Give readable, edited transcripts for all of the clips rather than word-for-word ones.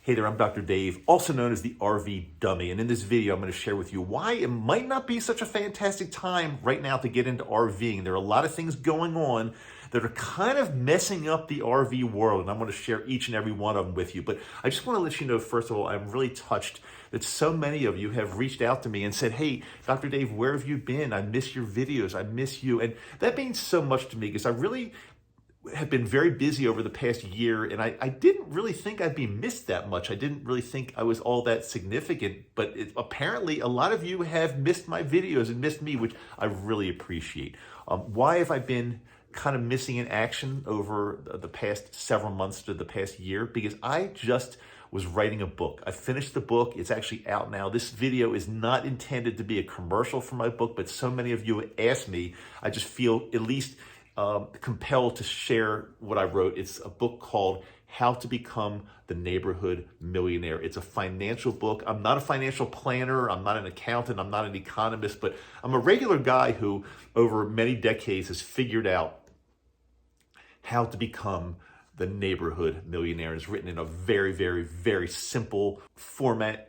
Hey there, I'm Dr. Dave, also known as the RV Dummy, and in this video I'm going to share with you why it might not be such a fantastic time right now to get into RVing. There are a lot of things going on that are kind of messing up the RV world, and I'm going to share each and every one of them with you. But I just want to let you know, first of all, I'm really touched that so many of you have reached out to me and said, hey, Dr. Dave, where have you been? I miss your videos. I miss you. And that means so much to me because I really have been very busy over the past year, and I didn't really think I'd be missed that much. I didn't really think I was all that significant, but apparently a lot of you have missed my videos and missed me, which I really appreciate. Why have I been kind of missing in action over the past several months to the past year? Because I just was writing a book. I finished the book. It's actually out now. This video is not intended to be a commercial for my book, but so many of you asked me, I just feel at least compelled to share what I wrote. It's a book called How to Become the Neighborhood Millionaire. It's a financial book. I'm not a financial planner. I'm not an accountant. I'm not an economist, but I'm a regular guy who over many decades has figured out how to become the neighborhood millionaire. It's written in a very, very, very simple format,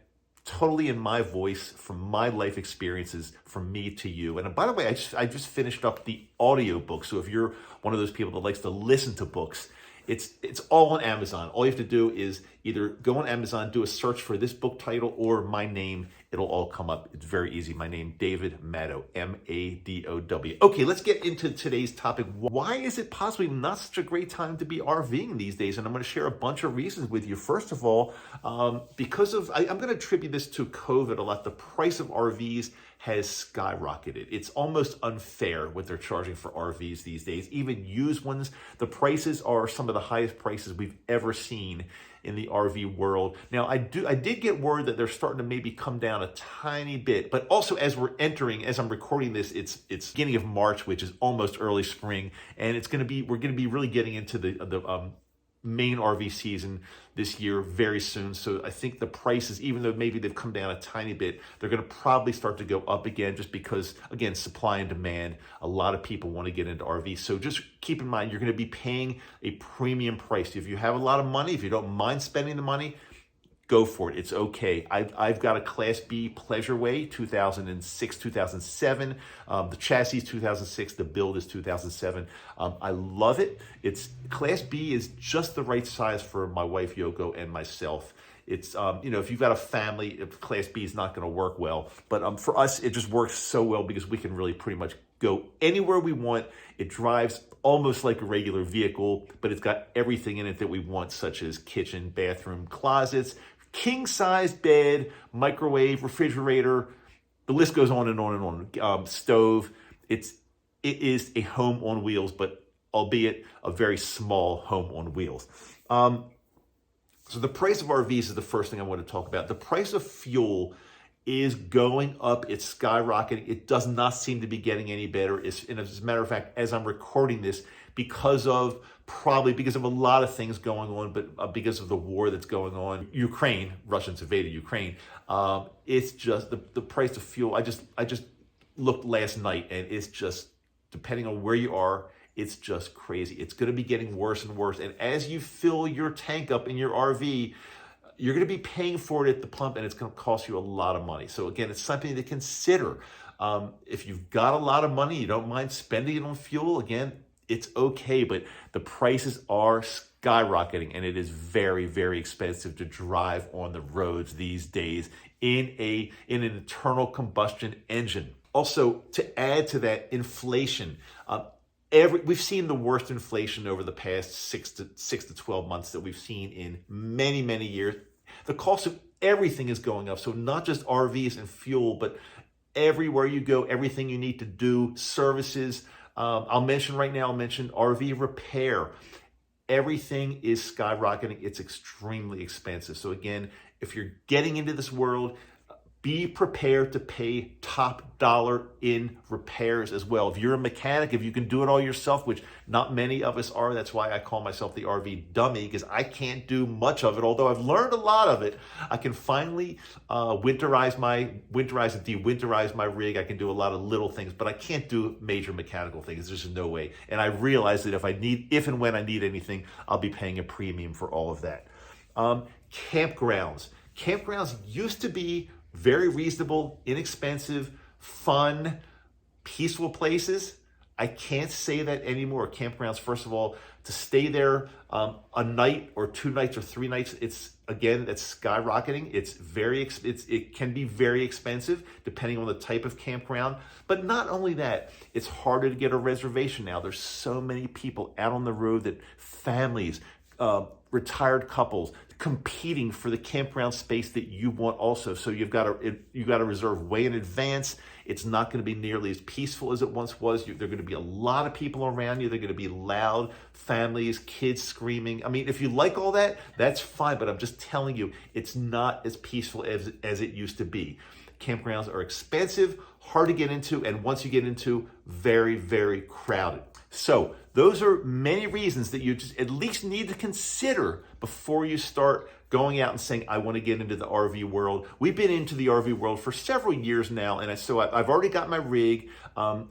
totally in my voice, from my life experiences, from me to you. And by the way, I just finished up the audio book. So if you're one of those people that likes to listen to books, it's all on Amazon. All you have to do is either go on Amazon, do a search for this book title or my name. It'll all come up. It's very easy. My name, David Maddow, M-A-D-O-W. Okay, let's get into today's topic. Why is it possibly not such a great time to be RVing these days? And I'm going to share a bunch of reasons with you. First of all, because of, I'm going to attribute this to COVID a lot. The price of RVs has skyrocketed. It's almost unfair what they're charging for RVs these days. Even used ones, the prices are some of the highest prices we've ever seen in the RV world. Now, I did get word that they're starting to maybe come down a tiny bit, but also as I'm recording this, it's beginning of March, which is almost early spring, and we're going to be really getting into the main RV season this year very soon. So I think the prices, even though maybe they've come down a tiny bit, they're going to probably start to go up again just because, again, supply and demand. A lot of people want to get into RVs. So just keep in mind, you're going to be paying a premium price. If you have a lot of money, if you don't mind spending the money, go for it. It's okay. I've got a Class B Pleasureway, 2006, 2007. The chassis is 2006. The build is 2007. I love it. Class B is just the right size for my wife Yoko and myself. It's if you've got a family, Class B is not going to work well. But for us, it just works so well because we can really pretty much go anywhere we want. It drives almost like a regular vehicle, but it's got everything in it that we want, such as kitchen, bathroom, closets, king-size bed, microwave, refrigerator. The list goes on and on and on. Stove. It is a home on wheels, but albeit a very small home on wheels. So the price of RVs is the first thing I want to talk about. The price of fuel is going up. It's skyrocketing. It does not seem to be getting any better. And as a matter of fact, as I'm recording this, probably because of a lot of things going on, but because of the war that's going on, Ukraine, Russians invaded Ukraine. It's just the price of fuel. I just looked last night, and it's just, depending on where you are, it's just crazy. It's going to be getting worse and worse. And as you fill your tank up in your RV, you're going to be paying for it at the pump, and it's going to cost you a lot of money. So again, it's something to consider. If you've got a lot of money, you don't mind spending it on fuel, again, it's okay, but the prices are skyrocketing, and it is very, very expensive to drive on the roads these days in an internal combustion engine. Also, to add to that, inflation. We've seen the worst inflation over the past 6 to 12 months that we've seen in many, many years. The cost of everything is going up. So not just RVs and fuel, but everywhere you go, everything you need to do, services. I'll mention RV repair. Everything is skyrocketing. It's extremely expensive. So again, if you're getting into this world, be prepared to pay top dollar in repairs as well. If you're a mechanic, if you can do it all yourself, which not many of us are, that's why I call myself the RV Dummy, because I can't do much of it. Although I've learned a lot of it, I can finally winterize and de-winterize my rig. I can do a lot of little things, but I can't do major mechanical things. There's just no way. And I realize that if and when I need anything, I'll be paying a premium for all of that. Campgrounds. Campgrounds used to be very reasonable, inexpensive, fun, peaceful places. I can't say that anymore. Campgrounds, first of all, to stay there a night or 2 nights or 3 nights, that's skyrocketing. It can be very expensive depending on the type of campground. But not only that, it's harder to get a reservation now. There's so many people out on the road, that families, retired couples competing for the campground space that you want also. So you got to reserve way in advance. It's not going to be nearly as peaceful as it once was. There are going to be a lot of people around you. They're going to be loud, families, kids screaming. I mean, if you like all that, that's fine. But I'm just telling you, it's not as peaceful as it used to be. Campgrounds are expensive, hard to get into, and once you get into, very, very crowded. So those are many reasons that you just at least need to consider before you start going out and saying, I want to get into the RV world. We've been into the RV world for several years now, and so I've already got my rig.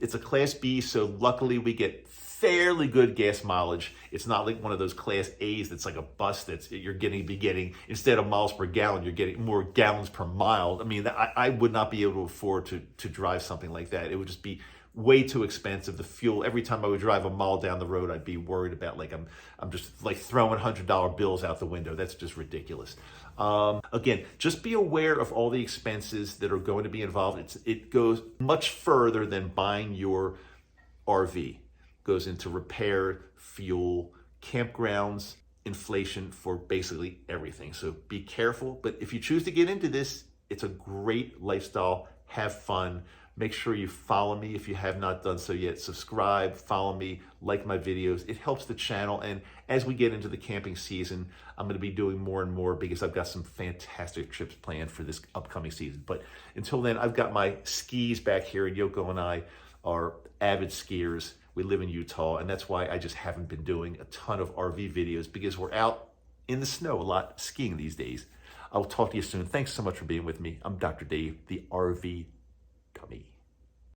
It's a Class B, so luckily we get fairly good gas mileage. It's not like one of those Class A's that's like a bus you're getting, instead of miles per gallon, you're getting more gallons per mile. I mean, I would not be able to afford to drive something like that. It would just be way too expensive. The fuel, every time I would drive a mile down the road, I'd be worried about I'm just like throwing $100 bills out the window. That's just ridiculous. Again, just be aware of all the expenses that are going to be involved. It goes much further than buying your RV. It goes into repair, fuel, campgrounds, inflation, for basically everything. So be careful. But if you choose to get into this, it's a great lifestyle. Have fun. Make sure you follow me if you have not done so yet. Subscribe, follow me, like my videos. It helps the channel. And as we get into the camping season, I'm going to be doing more and more because I've got some fantastic trips planned for this upcoming season. But until then, I've got my skis back here, and Yoko and I are avid skiers. We live in Utah, and that's why I just haven't been doing a ton of RV videos, because we're out in the snow a lot skiing these days. I'll talk to you soon. Thanks so much for being with me. I'm Dr. Dave, the RV Dummy.